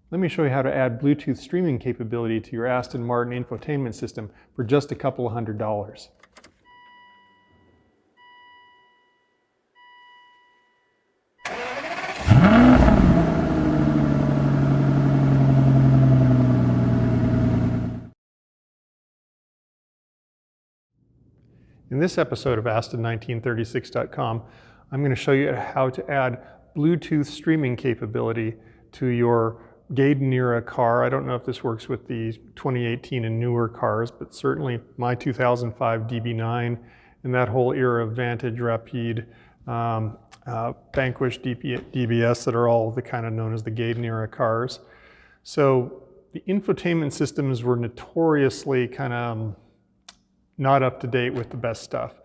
Let me show you how to add Bluetooth streaming capability to your Aston Martin infotainment system for just a couple of $100. In this episode of Aston1936.com, I'm going to show you how to add Bluetooth streaming capability to your Gaydon era car. I don't know if this works with the 2018 and newer cars, but certainly my 2005 DB9 and that whole era of Vantage, Rapide, Vanquish, DBS that are all the kind of known as the Gaydon era cars. So the infotainment systems were notoriously kind of not up to date with the best stuff.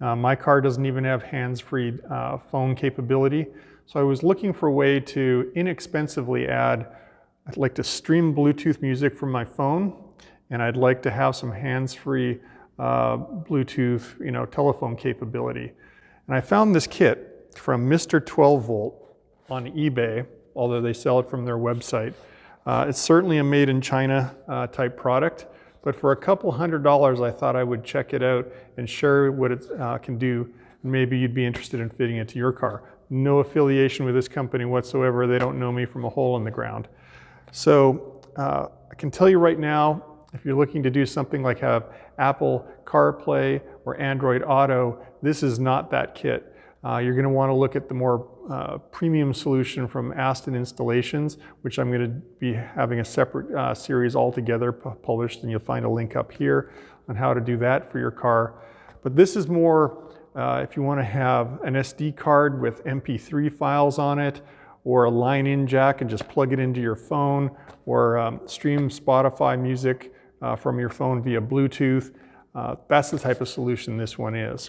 My car doesn't even have hands-free phone capability. So I was looking for a way to inexpensively add, I'd like to stream Bluetooth music from my phone, and I'd like to have some hands-free Bluetooth, telephone capability. And I found this kit from Mr. 12 Volt on eBay, although they sell it from their website. It's certainly a made in China type product, but for a couple $100, I thought I would check it out and share what it can do. Maybe you'd be interested in fitting it to your car. No affiliation with this company whatsoever. They don't know me from a hole in the ground. So I can tell you right now, if you're looking to do something like have Apple CarPlay or Android Auto, this is not that kit. You're going to want to look at the more premium solution from Aston Installations, which I'm going to be having a separate series altogether published, and you'll find a link up here on how to do that for your car. But this is more if you want to have an SD card with MP3 files on it, or a line-in jack and just plug it into your phone, or stream Spotify music from your phone via Bluetooth. That's the type of solution this one is.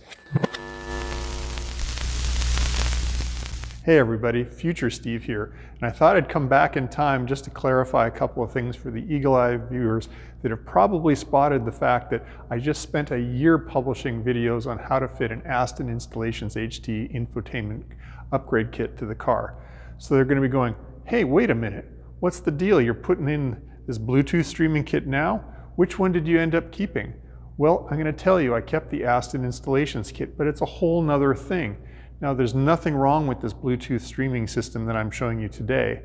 Hey everybody, Future Steve here, and I thought I'd come back in time just to clarify a couple of things for the eagle-eyed viewers that have probably spotted the fact that I just spent a year publishing videos on how to fit an Aston Installations HD infotainment upgrade kit to the car. So they're going to be going, hey, wait a minute, what's the deal? You're putting in this Bluetooth streaming kit now? Which one did you end up keeping? Well, I'm going to tell you, I kept the Aston Installations kit, but it's a whole nother thing. Now, there's nothing wrong with this Bluetooth streaming system that I'm showing you today,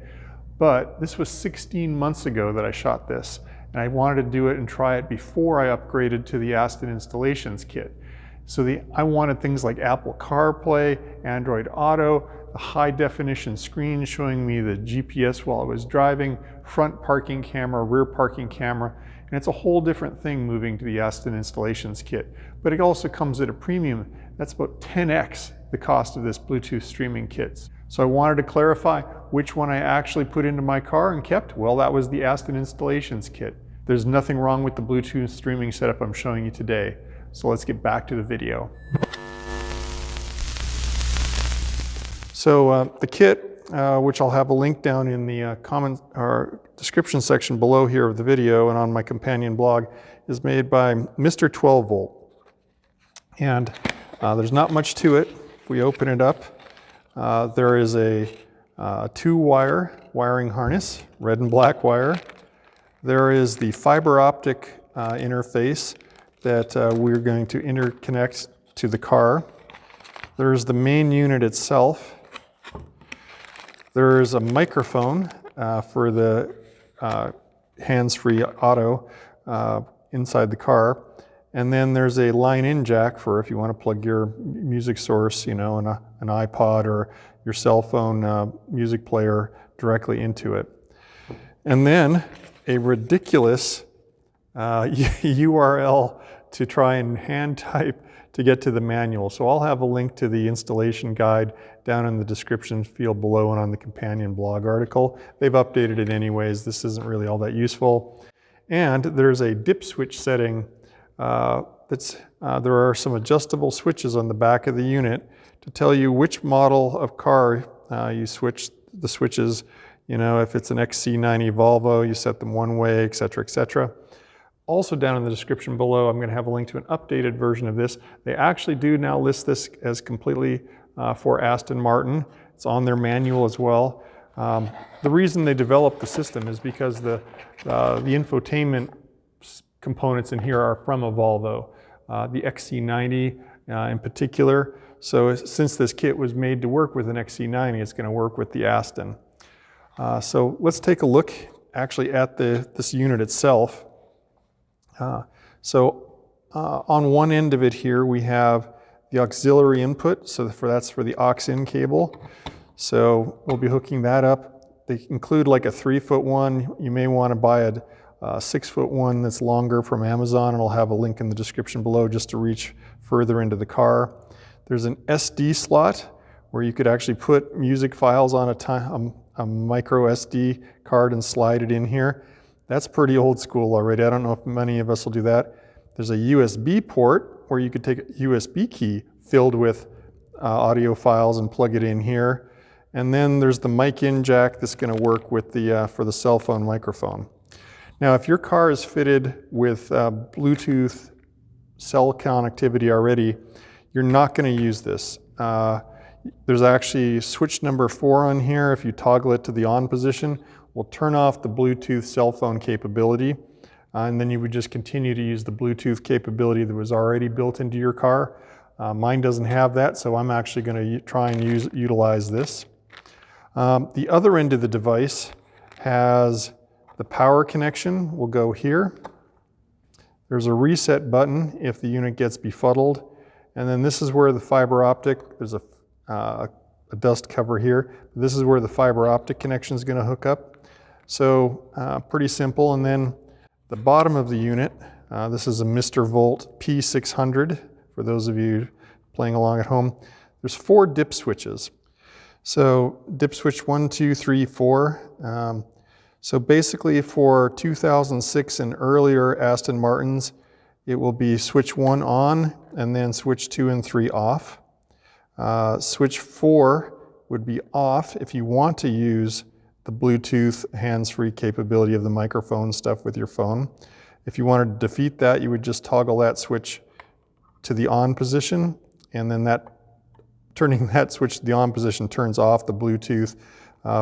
but this was 16 months ago that I shot this, and I wanted to do it and try it before I upgraded to the Aston Installations kit. So I wanted things like Apple CarPlay, Android Auto, the high definition screen showing me the GPS while I was driving, front parking camera, rear parking camera, and it's a whole different thing moving to the Aston Installations kit. But it also comes at a premium. That's about 10x the cost of this Bluetooth streaming kit. So I wanted to clarify which one I actually put into my car and kept. Well, that was the Aston Installations kit. There's nothing wrong with the Bluetooth streaming setup I'm showing you today. So let's get back to the video. So the kit, which I'll have a link down in the comment or description section below here of the video and on my companion blog, is made by Mr. 12 Volt. And there's not much to it. If we open it up, there is a two-wire wiring harness, red and black wire. There is the fiber optic interface that we're going to interconnect to the car. There's the main unit itself. There is a microphone for the hands-free auto inside the car. And then there's a line-in jack for if you want to plug your music source, an iPod or your cell phone music player directly into it. And then a ridiculous URL to try and hand type to get to the manual. So I'll have a link to the installation guide down in the description field below and on the companion blog article. They've updated it anyways. This isn't really all that useful. And there's a dip switch setting. There are some adjustable switches on the back of the unit to tell you which model of car you switch the switches. If it's an XC90 Volvo, you set them one way, etc., etc. Also down in the description below, I'm going to have a link to an updated version of this. They actually do now list this as completely for Aston Martin. It's on their manual as well. The reason they developed the system is because the infotainment components in here are from a Volvo, the XC90 in particular. So since this kit was made to work with an XC90, it's going to work with the Aston. So let's take a look actually at this unit itself. On one end of it here we have the auxiliary input, so that's for the aux-in cable. So we'll be hooking that up. They include like a 3-foot one. You may want to buy a 6-foot one that's longer from Amazon, and I'll have a link in the description below just to reach further into the car. There's an SD slot where you could actually put music files on a micro SD card and slide it in here. That's pretty old school already. I don't know if many of us will do that. There's a USB port where you could take a USB key filled with audio files and plug it in here. And then there's the mic in jack that's going to work with for the cell phone microphone. Now, if your car is fitted with Bluetooth cell connectivity already, you're not going to use this. There's actually switch number 4 on here. If you toggle it to the on position, we'll turn off the Bluetooth cell phone capability, and then you would just continue to use the Bluetooth capability that was already built into your car. Mine doesn't have that, so I'm actually going to try and utilize this. The other end of the device has the power connection. Will go here. There's a reset button if the unit gets befuddled. And then this is where the fiber optic, there's a dust cover here. This is where the fiber optic connection is going to hook up. So pretty simple. And then the bottom of the unit, this is a Mr. Volt P600 for those of you playing along at home. There's 4 dip switches. So dip switch 1, 2, 3, 4. So basically for 2006 and earlier Aston Martins, it will be switch 1 on and then switch 2 and 3 off. Switch 4 would be off if you want to use the Bluetooth hands-free capability of the microphone stuff with your phone. If you wanted to defeat that, you would just toggle that switch to the on position, and then turning that switch to the on position turns off the Bluetooth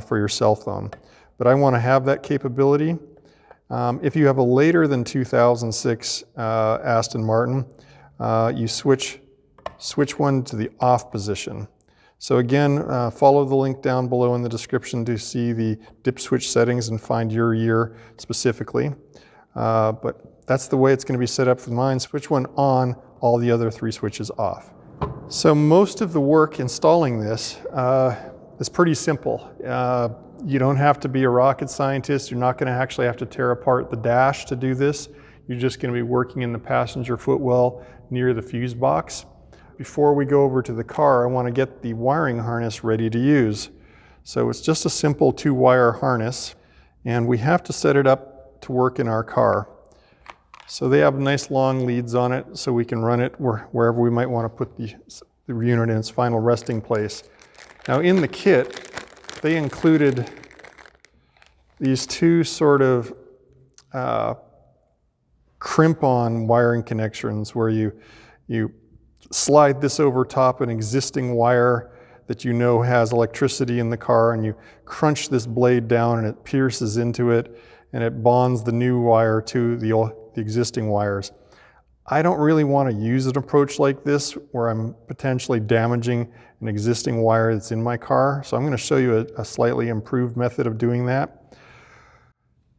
for your cell phone. But I want to have that capability. If you have a later than 2006 Aston Martin, you switch one to the off position. So again, follow the link down below in the description to see the dip switch settings and find your year specifically. But that's the way it's going to be set up for mine. Switch 1 on, all the other 3 switches off. So most of the work installing this is pretty simple. You don't have to be a rocket scientist. You're not going to actually have to tear apart the dash to do this. You're just going to be working in the passenger footwell near the fuse box. Before we go over to the car, I want to get the wiring harness ready to use. So it's just a simple 2-wire harness, and we have to set it up to work in our car. So they have nice long leads on it, so we can run it wherever we might want to put the unit in its final resting place. Now in the kit, they included these 2 sort of crimp-on wiring connections where you slide this over top an existing wire that you know has electricity in the car, and you crunch this blade down and it pierces into it and it bonds the new wire to the existing wires. I don't really want to use an approach like this where I'm potentially damaging an existing wire that's in my car, so I'm going to show you a slightly improved method of doing that.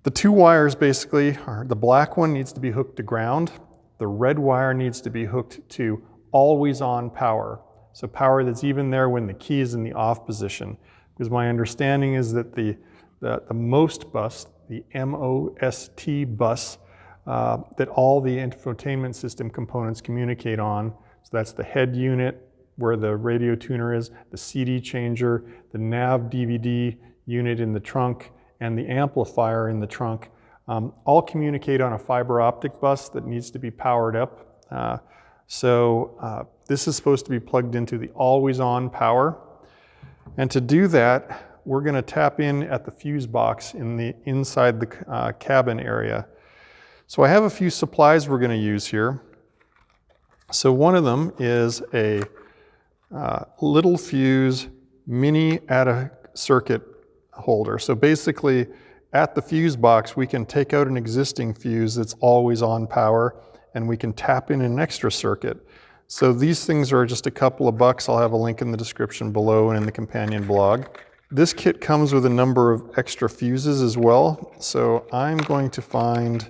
The 2 wires basically are, the black one needs to be hooked to ground, the red wire needs to be hooked to always on power. So power that's even there when the key is in the off position. Because my understanding is that the M.O.S.T bus, the M.O.S.T bus, that all the infotainment system components communicate on. So that's the head unit where the radio tuner is, the CD changer, the nav DVD unit in the trunk, and the amplifier in the trunk, all communicate on a fiber optic bus that needs to be powered up. This is supposed to be plugged into the always-on power. And to do that, we're going to tap in at the fuse box inside the cabin area. So I have a few supplies we're going to use here. So one of them is a little fuse mini circuit holder. So basically, at the fuse box, we can take out an existing fuse that's always on power, and we can tap in an extra circuit. So these things are just a couple of bucks. I'll have a link in the description below and in the companion blog. This kit comes with a number of extra fuses as well. So I'm going to find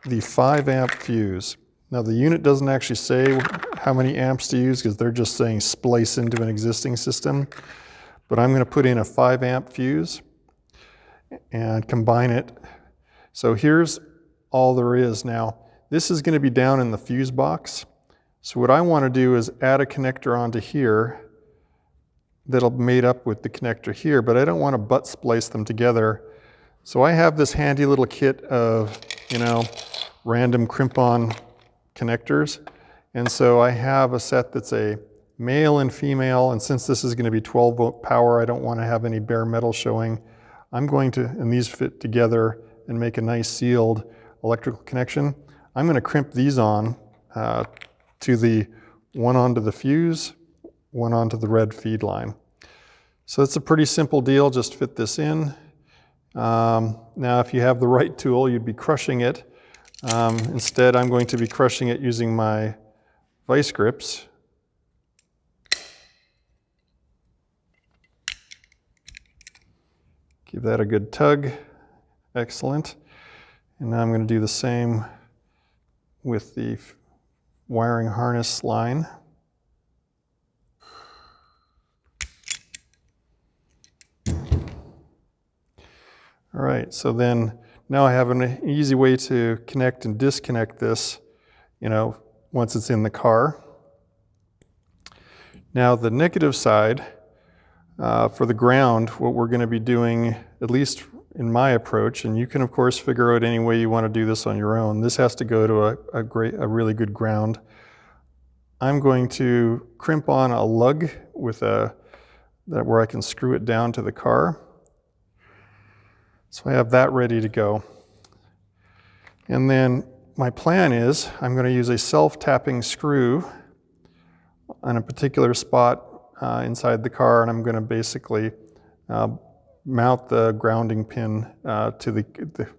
the 5 amp fuse. Now the unit doesn't actually say how many amps to use because they're just saying splice into an existing system. But I'm going to put in a 5 amp fuse and combine it. So here's all there is now. This is going to be down in the fuse box. So what I want to do is add a connector onto here that'll be made up with the connector here, but I don't want to butt splice them together. So I have this handy little kit of, random crimp-on connectors. And so I have a set that's a male and female, and since this is going to be 12 volt power, I don't want to have any bare metal showing. I'm going to, and these fit together and make a nice sealed electrical connection. I'm going to crimp these on to the one onto the fuse, one onto the red feed line. So it's a pretty simple deal, just fit this in. Now if you have the right tool, you'd be crushing it. Instead, I'm going to be crushing it using my vice grips. Give that a good tug. Excellent. And now I'm going to do the same with the wiring harness line. All right, so then now I have an easy way to connect and disconnect this, once it's in the car. Now the negative side, for the ground, what we're going to be doing, at least in my approach, and you can of course figure out any way you want to do this on your own. This has to go to a really good ground. I'm going to crimp on a lug with where I can screw it down to the car. So I have that ready to go. And then my plan is I'm going to use a self-tapping screw on a particular spot inside the car, and I'm going to basically mount the grounding pin to the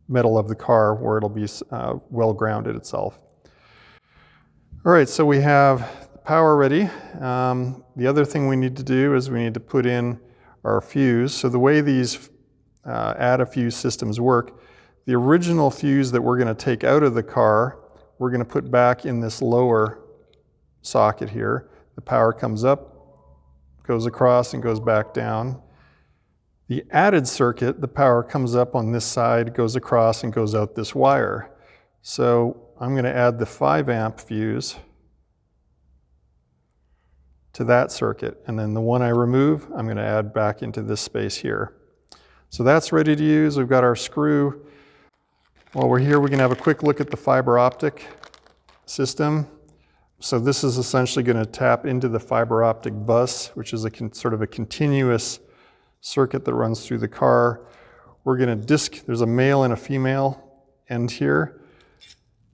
metal of the car where it'll be well grounded itself. All right, so we have the power ready. The other thing we need to do is we need to put in our fuse. So the way these add-a-fuse systems work, the original fuse that we're going to take out of the car, we're going to put back in this lower socket here. The power comes up, goes across, and goes back down. The added circuit, the power comes up on this side, goes across, and goes out this wire. So I'm going to add the 5 amp fuse to that circuit, and then the one I remove, I'm going to add back into this space here. So that's ready to use. We've got our screw. While we're here, we can have a quick look at the fiber optic system. So this is essentially going to tap into the fiber optic bus, which is sort of a continuous circuit that runs through the car. We're going to there's a male and a female end here.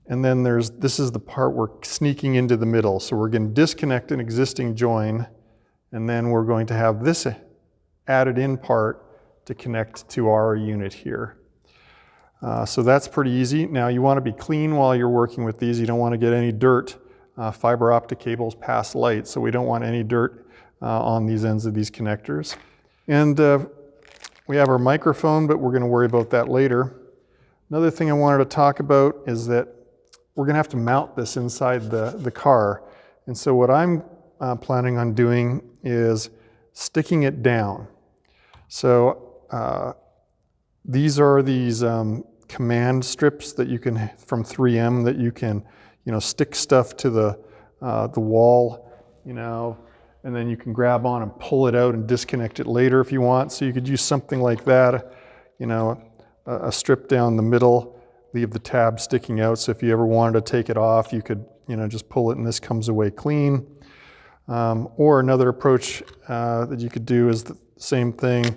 And then this is the part we're sneaking into the middle. So we're going to disconnect an existing join, and then we're going to have this added in part to connect to our unit here. So that's pretty easy. Now you want to be clean while you're working with these. You don't want to get any dirt. Fiber optic cables pass light, so we don't want any dirt on these ends of these connectors. And we have our microphone, but we're going to worry about that later. Another thing I wanted to talk about is that we're going to have to mount this inside the car. And so what I'm planning on doing is sticking it down. So these are these command strips that you can, from 3M, that you can, stick stuff to the wall, and then you can grab on and pull it out and disconnect it later if you want. So you could use something like that, a strip down the middle, leave the tab sticking out. So if you ever wanted to take it off, you could, just pull it and this comes away clean. Or another approach that you could do is the same thing.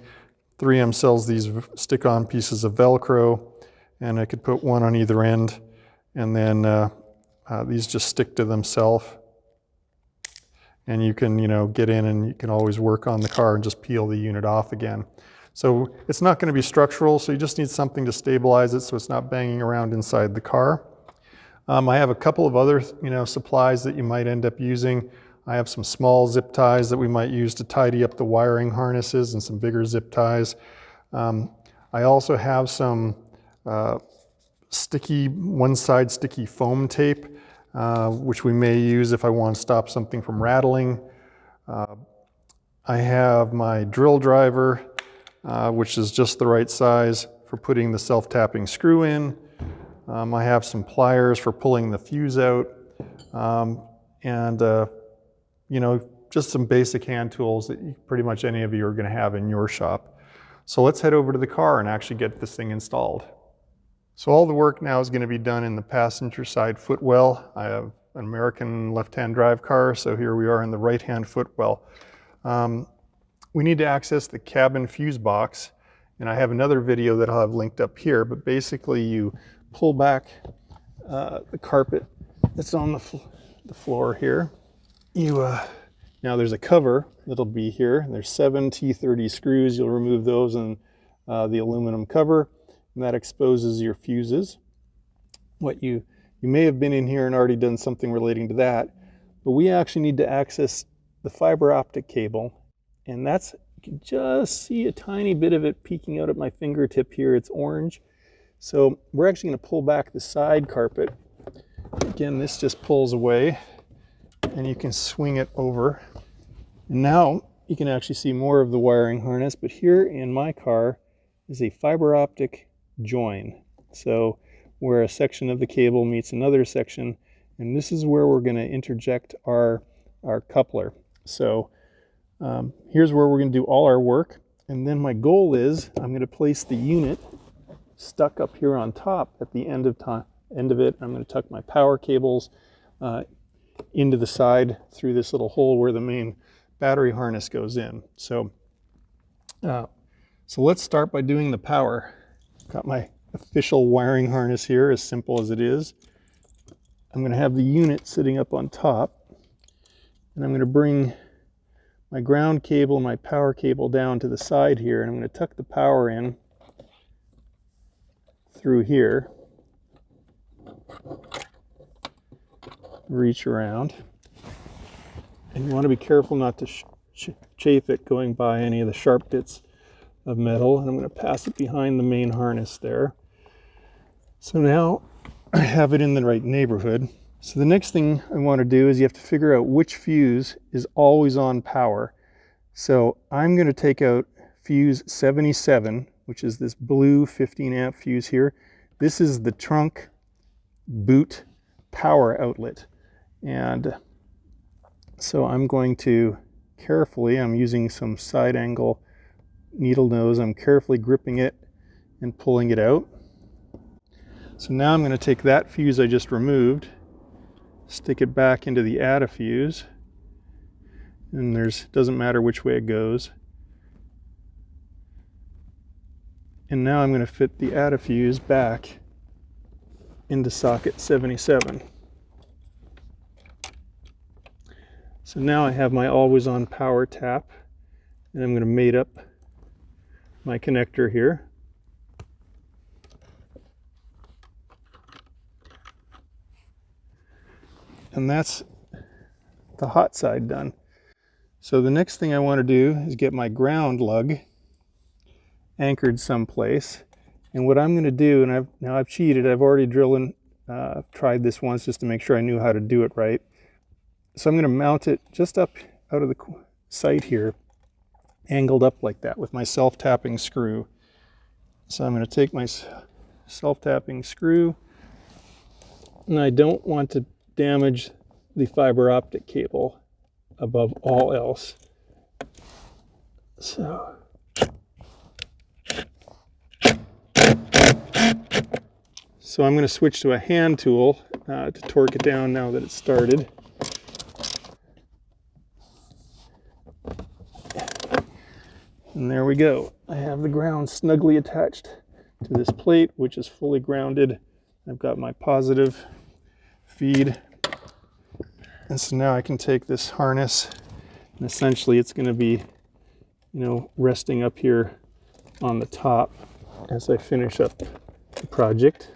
3M sells these stick-on pieces of Velcro, and I could put one on either end, and then these just stick to themselves. and you can, get in and you can always work on the car and just peel the unit off again. So it's not going to be structural, so you just need something to stabilize it so it's not banging around inside the car. I have a couple of other, supplies that you might end up using. I have some small zip ties that we might use to tidy up the wiring harnesses and some bigger zip ties. I also have some one-side sticky foam tape, which we may use if I want to stop something from rattling. I have my drill driver, which is just the right size for putting the self-tapping screw in. I have some pliers for pulling the fuse out, and just some basic hand tools that pretty much any of you are going to have in your shop. So let's head over to the car and actually get this thing installed. So all the work now is going to be done in the passenger side footwell. I have an American left-hand drive car, so here we are in the right-hand footwell. We need to access the cabin fuse box, and I have another video that I'll have linked up here, but basically you pull back the carpet that's on the floor here. Now there's a cover that'll be here. There's 7 T30 screws. You'll remove those and the aluminum cover, and that exposes your fuses. You may have been in here and already done something relating to that, but we actually need to access the fiber optic cable, and you can just see a tiny bit of it peeking out at my fingertip here. It's orange. So we're actually going to pull back the side carpet. Again, this just pulls away and you can swing it over. And now you can actually see more of the wiring harness, but here in my car is a fiber optic join. So where a section of the cable meets another section, and this is where we're going to interject our coupler. So here's where we're going to do all our work, and then my goal is I'm going to place the unit stuck up here on top at the end of it. I'm going to tuck my power cables into the side through this little hole where the main battery harness goes in. So let's start by doing the power. Got my official wiring harness here, as simple as it is. I'm going to have the unit sitting up on top, and I'm going to bring my ground cable and my power cable down to the side here, and I'm going to tuck the power in through here, reach around, and you want to be careful not to chafe it going by any of the sharp bits of metal, and I'm going to pass it behind the main harness there. So now I have it in the right neighborhood. So the next thing I want to do is you have to figure out which fuse is always on power. So I'm going to take out fuse 77, which is this blue 15 amp fuse here. This is the trunk boot power outlet. And so I'm going to carefully, I'm using some side angle needle nose, I'm carefully gripping it and pulling it out. So now I'm going to take that fuse I just removed, stick it back into the add a fuse, and doesn't matter which way it goes. And now I'm going to fit the add a fuse back into socket 77. So now I have my always on power tap, and I'm going to mate up my connector here. And that's the hot side done. So the next thing I want to do is get my ground lug anchored someplace. And what I'm going to do, and I've cheated, I've already tried this once just to make sure I knew how to do it right. So I'm going to mount it just up out of the sight here, angled up like that with my self-tapping screw. So I'm going to take my self-tapping screw, and I don't want to damage the fiber optic cable above all else. So I'm going to switch to a hand tool to torque it down now that it's started. And there we go. I have the ground snugly attached to this plate, which is fully grounded. I've got my positive feed. And so now I can take this harness And essentially it's going to be, resting up here on the top as I finish up the project.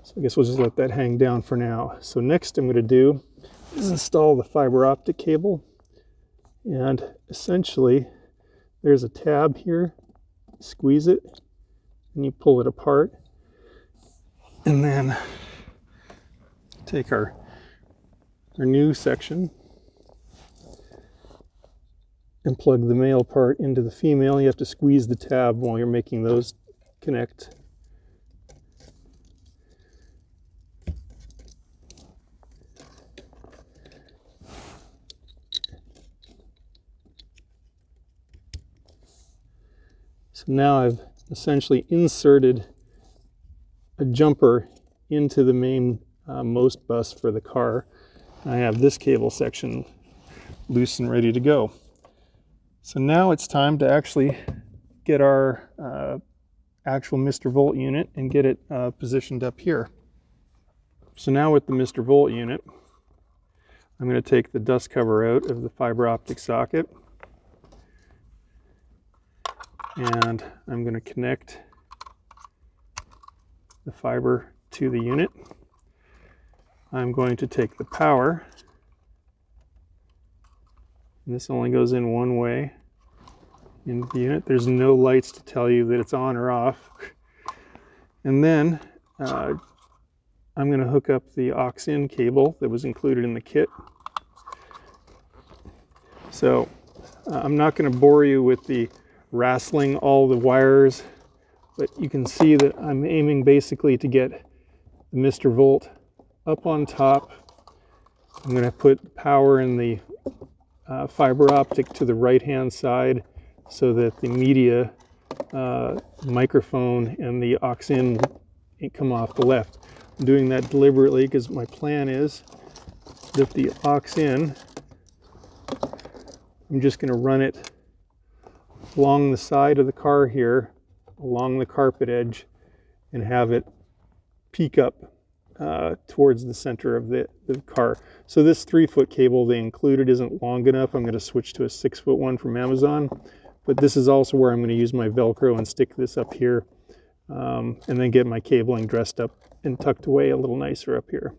So I guess we'll just let that hang down for now. So next I'm going to do is install the fiber optic cable. And essentially there's a tab here, squeeze it, and you pull it apart. And then take our new section and plug the male part into the female. You have to squeeze the tab while you're making those connect. So now I've essentially inserted a jumper into the main M.O.S.T bus for the car. I have this cable section loose and ready to go. So now it's time to actually get our actual Mr. Volt unit and get it positioned up here. So now with the Mr. Volt unit, I'm going to take the dust cover out of the fiber optic socket, and I'm going to connect the fiber to the unit. I'm going to take the power, and this only goes in one way in the unit. There's no lights to tell you that it's on or off. And then I'm going to hook up the aux-in cable that was included in the kit. So I'm not going to bore you with the wrestling all the wires, but you can see that I'm aiming basically to get the Mr. Volt up on top. I'm going to put power in the fiber optic to the right hand side so that the media, microphone, and the aux-in come off the left. I'm doing that deliberately because my plan is that the aux-in, I'm just going to run it along the side of the car here, along the carpet edge, and have it peek up towards the center of the car. So this 3-foot cable they included isn't long enough. I'm going to switch to a 6-foot one from Amazon, but this is also where I'm going to use my Velcro and stick this up here, and then get my cabling dressed up and tucked away a little nicer up here.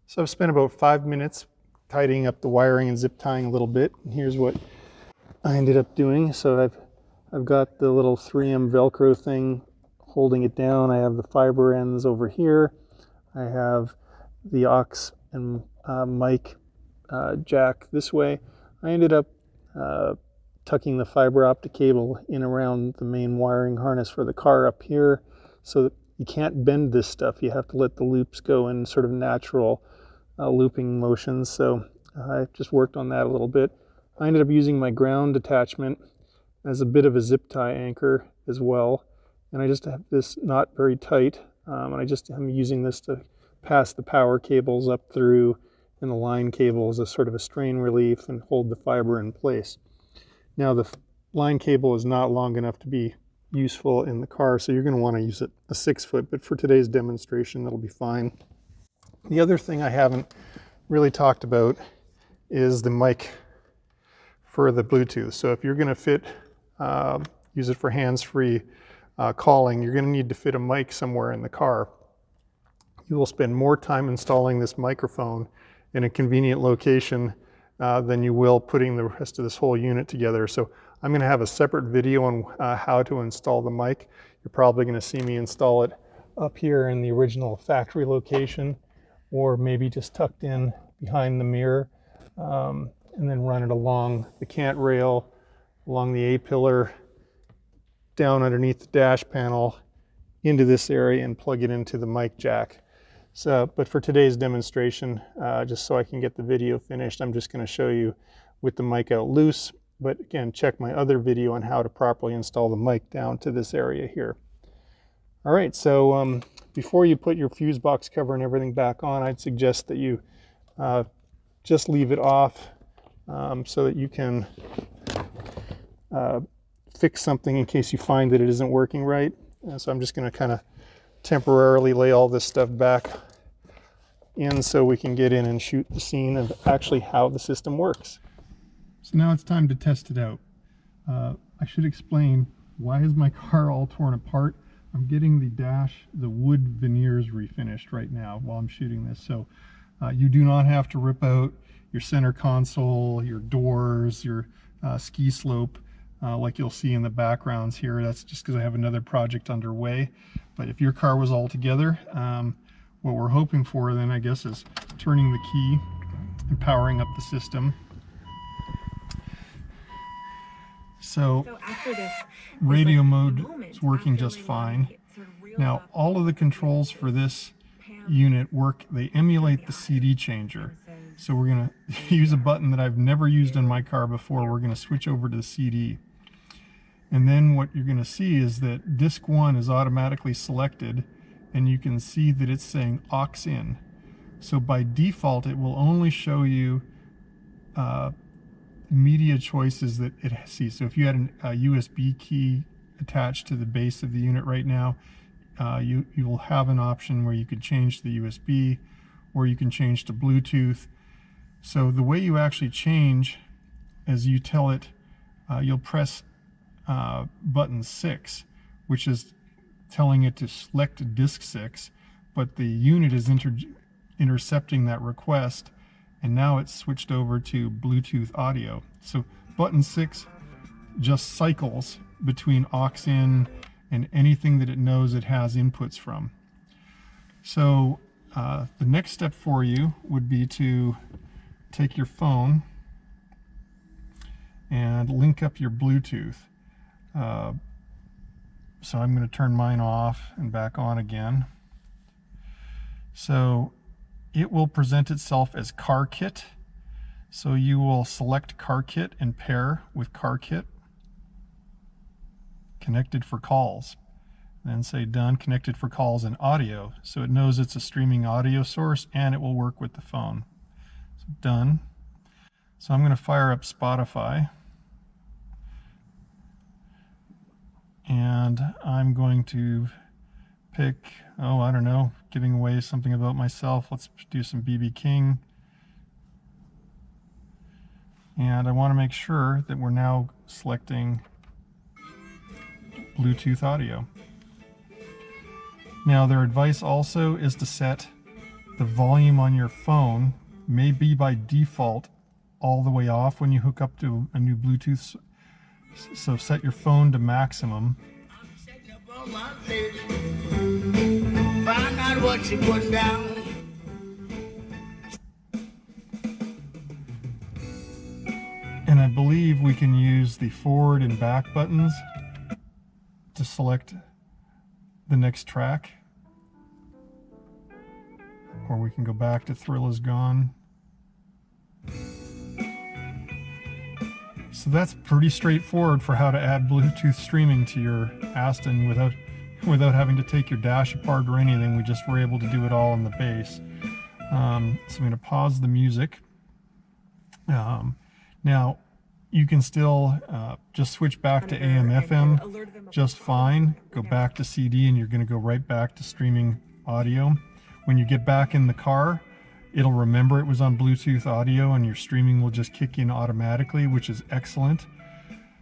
So I've spent about 5 minutes tidying up the wiring and zip tying a little bit, and here's what I ended up doing. So I've got the little 3M Velcro thing holding it down. I have the fiber ends over here. I have the aux and mic jack this way. I ended up tucking the fiber optic cable in around the main wiring harness for the car up here, so that you can't bend this stuff. You have to let the loops go in sort of natural looping motions. So I just worked on that a little bit. I ended up using my ground attachment as a bit of a zip tie anchor as well. And I just have this not very tight, and I'm using this to pass the power cables up through and the line cable as a sort of a strain relief and hold the fiber in place. Now the line cable is not long enough to be useful in the car, so you're going to want to use a 6-foot, but for today's demonstration that'll be fine. The other thing I haven't really talked about is the mic for the Bluetooth. So if you're going to use it for hands-free calling, you're going to need to fit a mic somewhere in the car. You will spend more time installing this microphone in a convenient location than you will putting the rest of this whole unit together. So I'm going to have a separate video on how to install the mic. You're probably going to see me install it up here in the original factory location, or maybe just tucked in behind the mirror, and then run it along the cant rail, along the A-pillar, down underneath the dash panel, into this area, and plug it into the mic jack. So, but for today's demonstration, just so I can get the video finished, I'm just going to show you with the mic out loose. But again, check my other video on how to properly install the mic down to this area here. All right, so before you put your fuse box cover and everything back on, I'd suggest that you just leave it off so that you can fix something in case you find that it isn't working right. So I'm just going to kind of temporarily lay all this stuff back in so we can get in and shoot the scene of actually how the system works. So now it's time to test it out. I should explain, why is my car all torn apart? I'm getting the dash, the wood veneers refinished right now while I'm shooting this. So you do not have to rip out your center console, your doors, your ski slope, like you'll see in the backgrounds here. That's just because I have another project underway. But if your car was all together, what we're hoping for then, I guess, is turning the key and powering up the system. So after this, radio mode is working just fine. Now, all of the controls for this unit work, they emulate the CD changer. So we're going to use a button that I've never used in my car before. We're going to switch over to the CD. And then what you're going to see is that disc 1 is automatically selected, and you can see that it's saying aux in. So by default, it will only show you media choices that it sees. So if you had a USB key attached to the base of the unit right now, you will have an option where you could change to the USB, or you can change to Bluetooth. So the way you actually change is you tell it, you'll press button 6, which is telling it to select disc 6, but the unit is intercepting that request, and now it's switched over to Bluetooth audio. So button 6 just cycles between aux in and anything that it knows it has inputs from. So the next step for you would be to take your phone and link up your Bluetooth. So I'm going to turn mine off and back on again. So it will present itself as CarKit. So you will select CarKit and pair with CarKit. Connected for calls. Then say done, connected for calls and audio. So it knows it's a streaming audio source and it will work with the phone. So done. So I'm going to fire up Spotify. And I'm going to pick, oh, I don't know, giving away something about myself. Let's do some B.B. King. And I want to make sure that we're now selecting Bluetooth audio. Now, their advice also is to set the volume on your phone, maybe by default, all the way off when you hook up to a new Bluetooth. So set your phone to maximum. Find out what you put down. And I believe we can use the forward and back buttons to select the next track. Or we can go back to Thrill Is Gone. So that's pretty straightforward for how to add Bluetooth streaming to your Aston without having to take your dash apart or anything. We just were able to do it all on the base. So I'm going to pause the music. Now, you can still just switch back to AM, FM just fine. Go back to CD and you're going to go right back to streaming audio. When you get back in the car, it'll remember it was on Bluetooth audio and your streaming will just kick in automatically, which is excellent.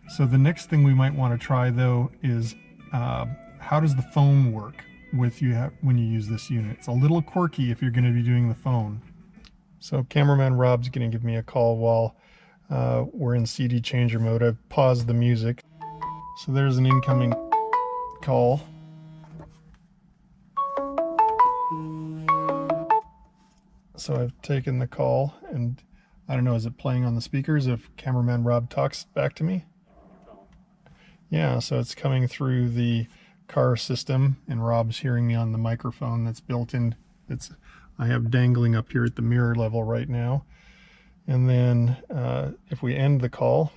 So the next thing we might want to try though is how does the phone work with you when you use this unit? It's a little quirky if you're going to be doing the phone. So cameraman Rob's going to give me a call while we're in CD changer mode. I've paused the music. So there's an incoming call. So I've taken the call, and I don't know, is it playing on the speakers if cameraman Rob talks back to me? Yeah, so it's coming through the car system, and Rob's hearing me on the microphone that's built in. I have dangling up here at the mirror level right now. And then if we end the call,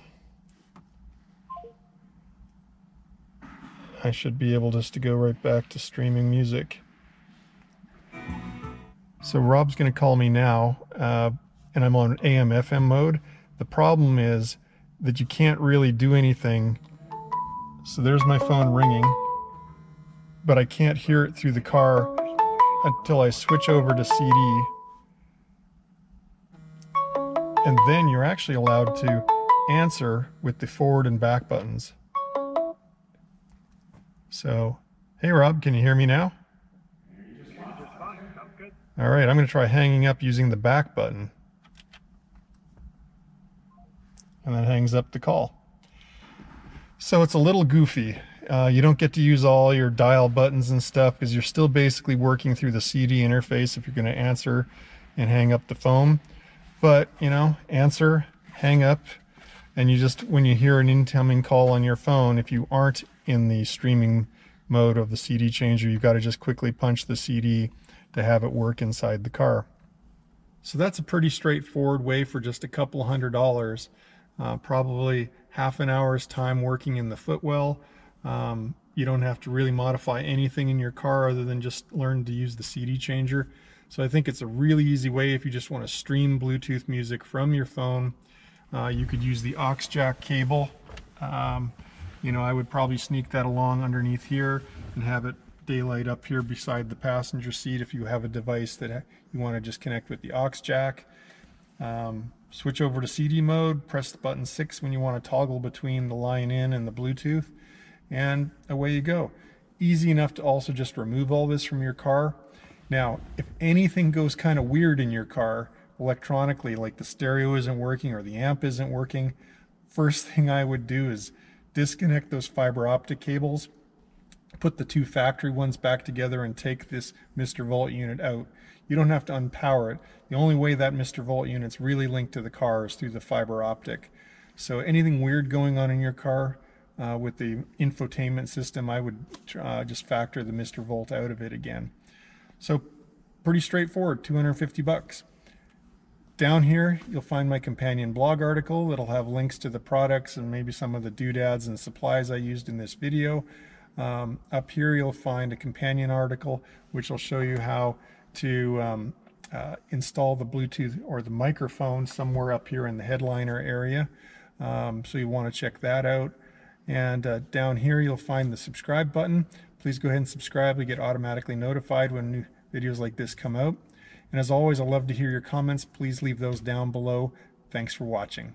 I should be able just to go right back to streaming music. So Rob's going to call me now, and I'm on AM FM mode. The problem is that you can't really do anything. So there's my phone ringing, but I can't hear it through the car until I switch over to CD. And then you're actually allowed to answer with the forward and back buttons. So, hey Rob, can you hear me now? All right, I'm going to try hanging up using the back button. And that hangs up the call. So it's a little goofy. You don't get to use all your dial buttons and stuff because you're still basically working through the CD interface if you're going to answer and hang up the phone. But, you know, answer, hang up, and you just, when you hear an incoming call on your phone, if you aren't in the streaming mode of the CD changer, you've got to just quickly punch the CD to have it work inside the car. So that's a pretty straightforward way for just a couple $100. Probably half an hour's time working in the footwell. You don't have to really modify anything in your car other than just learn to use the CD changer. So I think it's a really easy way if you just want to stream Bluetooth music from your phone. You could use the aux jack cable. You know, I would probably sneak that along underneath here and have it daylight up here beside the passenger seat if you have a device that you want to just connect with the aux jack. Switch over to CD mode, press the button 6 when you want to toggle between the line in and the Bluetooth, and away you go. Easy enough to also just remove all this from your car. Now, if anything goes kind of weird in your car electronically, like the stereo isn't working or the amp isn't working, first thing I would do is disconnect those fiber optic cables, put the two factory ones back together, and take this Mr. Volt unit out. You don't have to unpower it. The only way that Mr. Volt unit's really linked to the car is through the fiber optic. So anything weird going on in your car with the infotainment system, I would just factor the Mr. Volt out of it again. So pretty straightforward, 250 bucks. Down here, you'll find my companion blog article. It'll have links to the products and maybe some of the doodads and supplies I used in this video. Up here, you'll find a companion article, which will show you how to install the Bluetooth or the microphone somewhere up here in the headliner area. So you want to check that out. And down here, you'll find the subscribe button. Please go ahead and subscribe to get automatically notified when new videos like this come out. And as always, I love to hear your comments. Please leave those down below. Thanks for watching.